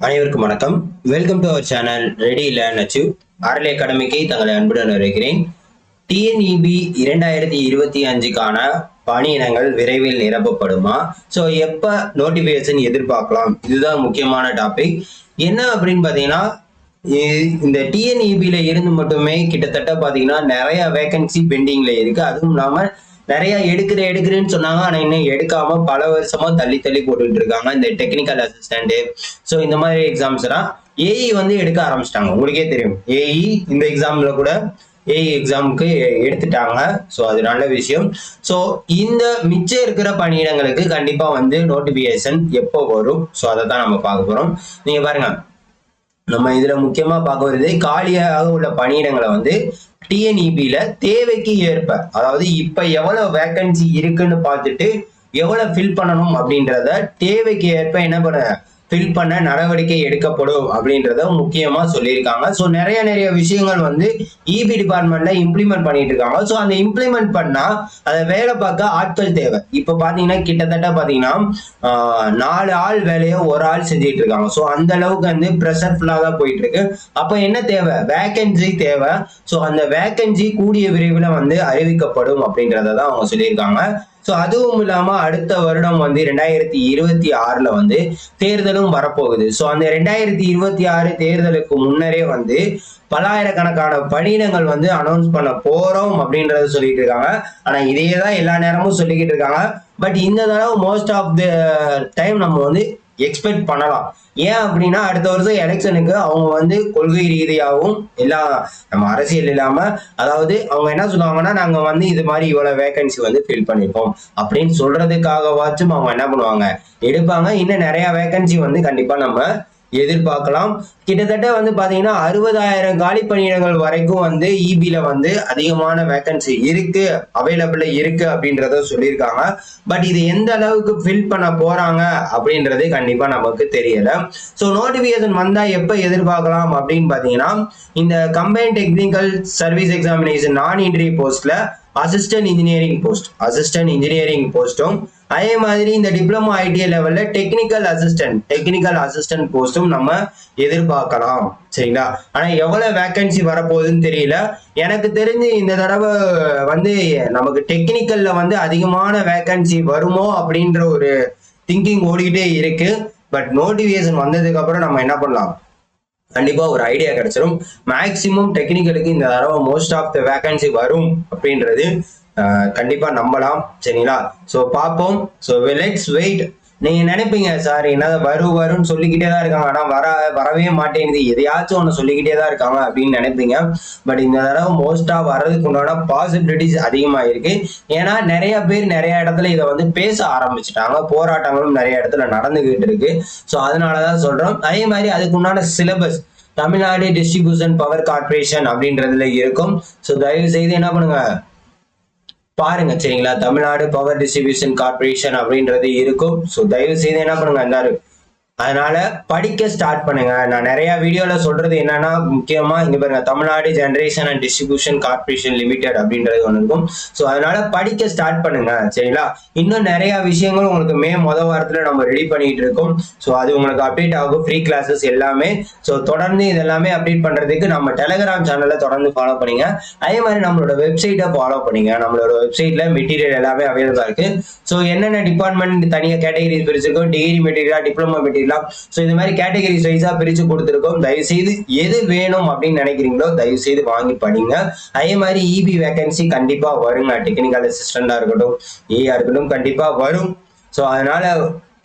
அனைவருக்கும் வணக்கம். Welcome to our channel ready learn achieve. RL அகாடமிக்கு தங்களை அன்புடன் வருகிறேன். டிஎன்இபி 2025க்கான பணியிடங்கள் விரைவில் நிரப்பப்படுமா? ஸோ எப்போ நோட்டிஃபிகேஷன் எதிர்பார்க்கலாம்? இதுதான் முக்கியமான டாபிக். என்ன அப்படின்னு பார்த்தீங்கன்னா, இந்த டிஎன்இபியில இருந்து மட்டுமே கிட்டத்தட்ட பார்த்தீங்கன்னா நிறைய வேகன்சி பெண்டிங்ல இருக்கு. அதுவும் இல்லாமல் நிறைய எடுக்கிறேன்னு சொன்னாங்க. ஆனா இன்னும் எடுக்காம பல வருஷமா தள்ளி போட்டுட்டு இருக்காங்க. இந்த டெக்னிக்கல் அசிஸ்டன்ட், ஸோ இந்த மாதிரி எக்ஸாம்ஸ் எல்லாம் ஏஇ வந்து எடுக்க ஆரம்பிச்சிட்டாங்க. உங்களுக்கே தெரியும், ஏஇ இந்த எக்ஸாம்ல கூட ஏஇ எக்ஸாமுக்கு எடுத்துட்டாங்க. ஸோ அது நல்ல விஷயம். ஸோ இந்த மிச்சம் இருக்கிற பணியிடங்களுக்கு கண்டிப்பா வந்து நோட்டிபிகேஷன் எப்போ வரும்? ஸோ அதை தான் நம்ம பார்க்க போறோம். நீங்க பாருங்க, நம்ம இதுல முக்கியமா பார்க்க வருது காலியாக உள்ள பணியிடங்களை வந்து டிஎன்இபியில தேவைக்கு ஏற்ப, அதாவது இப்ப எவ்வளவு வேகன்சி இருக்குன்னு பார்த்துட்டு எவ்வளவு ஃபில் பண்ணணும் அப்படின்றத தேவைக்கு ஏற்ப என்ன பண்ண ஃபில் பண்ண நடவடிக்கை எடுக்கப்படும் அப்படின்றத முக்கியமா சொல்லியிருக்காங்க. ஸோ நிறைய விஷயங்கள் வந்து இபி டிபார்ட்மெண்ட்ல இம்ப்ளிமெண்ட் பண்ணிட்டு இருக்காங்க. ஸோ அந்த இம்ப்ளிமெண்ட் பண்ணா அதை வேலை பார்க்க ஆட்கள் தேவை. இப்ப பாத்தீங்கன்னா கிட்டத்தட்ட பாத்தீங்கன்னா 4 ஆள் வேலையை ஒரு ஆள் செஞ்சுட்டு இருக்காங்க. ஸோ அந்த அளவுக்கு வந்து ப்ரெஷர் ஃபுல்லா தான் போயிட்டு இருக்கு. அப்ப என்ன தேவை? வேகன்சி தேவை. ஸோ அந்த வேகன்சி கூடிய விரைவில் வந்து அறிவிக்கப்படும் அப்படின்றத தான் அவங்க சொல்லியிருக்காங்க. ஸோ அதுவும் இல்லாம அடுத்த வருடம் வந்து 2026ல வந்து தேர்தலும் வரப்போகுது. ஸோ அந்த 2026 தேர்தலுக்கு முன்னரே வந்து பல்லாயிரக்கணக்கான பணியிடங்கள் வந்து அனௌன்ஸ் பண்ண போறோம் அப்படின்றத சொல்லிட்டு இருக்காங்க. ஆனா இதையே தான் எல்லா நேரமும் சொல்லிக்கிட்டு இருக்காங்க. பட் இந்த தடவை மோஸ்ட் ஆஃப் த டைம் நம்ம வந்து எக்ஸ்பெக்ட் பண்ணலாம். ஏன் அப்படின்னா அடுத்த வருஷம் எலெக்ஷனுக்கு அவங்க வந்து கொள்கை ரீதியாகவும் எல்லாம் நம்ம அரசியல் இல்லாம, அதாவது அவங்க என்ன சொல்லுவாங்கன்னா, நாங்க வந்து இது மாதிரி இவ்வளவு வேகன்சி வந்து ஃபில் பண்ணிருக்கோம் அப்படின்னு சொல்றதுக்காகவாச்சும் அவங்க என்ன பண்ணுவாங்க, எடுப்பாங்க. இன்னும் நிறைய வேகன்சி வந்து கண்டிப்பா நம்ம எதிர்பார்க்கலாம். கிட்டத்தட்ட வந்து பாத்தீங்கன்னா 60,000 காலி பணியிடங்கள் வரைக்கும் வந்து இபில வந்து அதிகமான வேகன்சி இருக்கு, அவைலபிள் இருக்கு அப்படின்றத சொல்லியிருக்காங்க. பட் இது எந்த அளவுக்கு ஃபில் பண்ண போறாங்க அப்படின்றது கண்டிப்பா நமக்கு தெரியல. ஸோ நோட்டிபிகேஷன் வந்தா எப்ப எதிர்பார்க்கலாம் அப்படின்னு பாத்தீங்கன்னா, இந்த கம்பைன்ட் டெக்னிக்கல் சர்வீஸ் எக்ஸாமினேஷன் நான் இன்டர்வியூ போஸ்ட்ல அசிஸ்டன்ட் இன்ஜினியரிங் போஸ்டும், அதே மாதிரி இந்த டிப்ளமோ ஐடிஐ லெவல்ல டெக்னிக்கல் அசிஸ்டன்ட் போஸ்டும் நம்ம எதிர்பார்க்கலாம். சரிங்களா? ஆனா எவ்வளவு வேகன்சி வரப்போகுதுன்னு தெரியல. எனக்கு தெரிஞ்சு இந்த தடவை வந்து நமக்கு டெக்னிக்கல்ல வந்து அதிகமான வேகன்சி வருமோ அப்படின்ற ஒரு திங்கிங் ஓடிக்கிட்டே இருக்கு. பட் நோட்டிபிகேஷன் வந்ததுக்கு அப்புறம் நம்ம என்ன பண்ணலாம், கண்டிப்பா ஒரு ஐடியா கிடைச்சிடும். மேக்சிமம் டெக்னிக்கலுக்கு இந்த தடவை மோஸ்ட் ஆஃப் த வேகன்சி வரும் அப்படின்றது கண்டிப்பா நம்பலாம். சரிங்களா? ஸோ பார்ப்போம். So let's wait. நீங்க நினைப்பீங்க, சார் என்ன வரும்னு சொல்லிக்கிட்டே தான் இருக்காங்க, ஆனா வரவே மாட்டேங்குது, எதையாச்சும் ஒன்று சொல்லிக்கிட்டே தான் இருக்காங்க அப்படின்னு நினைப்பீங்க. பட் இந்த தடவை மோஸ்டா வர்றதுக்கு உண்டான பாசிபிலிட்டிஸ் அதிகமா இருக்கு. ஏன்னா நிறைய பேர் நிறைய இடத்துல இதை வந்து பேச ஆரம்பிச்சுட்டாங்க. போராட்டங்களும் நிறைய இடத்துல நடந்துகிட்டு இருக்கு. ஸோ அதனாலதான் சொல்றோம். அதே மாதிரி அதுக்கு உண்டான syllabus Tamil Nadu distribution power corporation அப்படின்றதுல இருக்கும். ஸோ தயவு செய்து என்ன பண்ணுங்க, பாருங்க. சரிங்களா? தமிழ்நாடு பவர் டிஸ்ட்ரிபியூஷன் கார்பரேஷன் அப்படின்றது இருக்கும். ஸோ தயவு செய்து என்ன பண்ணுங்க, எல்லாரும் அதனால படிக்க ஸ்டார்ட் பண்ணுங்க. நான் நிறைய வீடியோல சொல்றது என்னன்னா, முக்கியமா இங்க பாருங்க, Tamil Nadu generation and distribution corporation limited அப்படின்றது ஒன்று இருக்கும். ஸோ அதனால படிக்க ஸ்டார்ட் பண்ணுங்க. சரிங்களா? இன்னும் நிறைய விஷயங்கள் உங்களுக்கு முதல் வாரத்துல நம்ம ரெடி பண்ணிட்டு இருக்கோம். ஸோ அது உங்களுக்கு அப்டேட் ஆகும், ஃப்ரீ கிளாஸஸ் எல்லாமே. ஸோ தொடர்ந்து இதெல்லாமே அப்டேட் பண்றதுக்கு நம்ம டெலிகிராம் சேனலை தொடர்ந்து ஃபாலோ பண்ணுங்க. அதே மாதிரி நம்மளோட வெப்சைட்டை ஃபாலோ பண்ணுங்க. நம்மளோட வெப்சைட்ல மெட்டீரியல் எல்லாமே அவைலபிளா இருக்கு. ஸோ என்னென்ன டிபார்ட்மெண்ட் தனியாக கேட்டகரி பிரிச்சிருக்கோம், degree material, diploma material, so இந்த மாதிரி கேட்டகரிஸ் வைஸா பிரிச்சு கொடுத்திருக்கோம். தயவு செய்து எது வேணும் அப்படின்னு நினைக்கிறீங்களோ தயவு செய்து வாங்கி படிங்க. அதே மாதிரி இபி வேகன்சி கண்டிப்பா வருங்க. டெக்னிக்கல் அசிஸ்டண்டா இருக்கட்டும், ஏஆ இருக்கட்டும், கண்டிப்பா வரும். சோ அதனால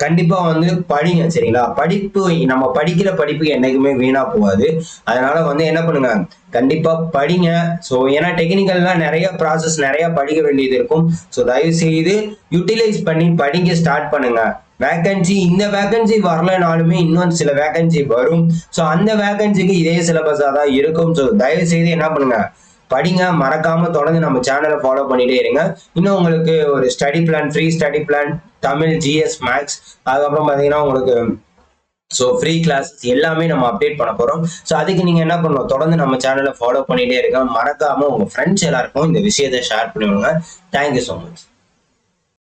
கண்டிப்பா வந்து படிங்க. சரிங்களா? படிப்பு, நம்ம படிக்கிற படிப்பு என்னைக்குமே வீணா போகாது. அதனால வந்து என்ன பண்ணுங்க, கண்டிப்பா படிங்க. ஸோ ஏன்னா டெக்னிக்கல்லாம் நிறைய ப்ராசஸ், நிறைய படிக்க வேண்டியது இருக்கும். ஸோ தயவு செய்து யூட்டிலைஸ் பண்ணி படிக்க ஸ்டார்ட் பண்ணுங்க. வேகன்சி, இந்த வேகன்சி வரலனாலுமே இன்னும் சில வேகன்சி வரும். ஸோ அந்த வேகன்சிக்கு இதே சிலபஸா தான் இருக்கும். ஸோ தயவு செய்து என்ன பண்ணுங்க, படிங்க. மறக்காம தொடர்ந்து நம்ம சேனலை ஃபாலோ பண்ணிட்டே இருங்க. இன்னும் உங்களுக்கு ஒரு study plan, free study plan, Tamil, GS, maths, அதுக்கப்புறம் பார்த்தீங்கன்னா உங்களுக்கு ஸோ ஃப்ரீ கிளாஸஸ் எல்லாமே நம்ம அப்டேட் பண்ண போறோம். ஸோ அதுக்கு நீங்க என்ன பண்ணணும், தொடர்ந்து நம்ம சேனலை ஃபாலோ பண்ணிட்டே இருக்க. மறக்காம உங்க ஃப்ரெண்ட்ஸ் எல்லாருக்கும் இந்த விஷயத்தை ஷேர் பண்ணிவிடுங்க. Thank you so much.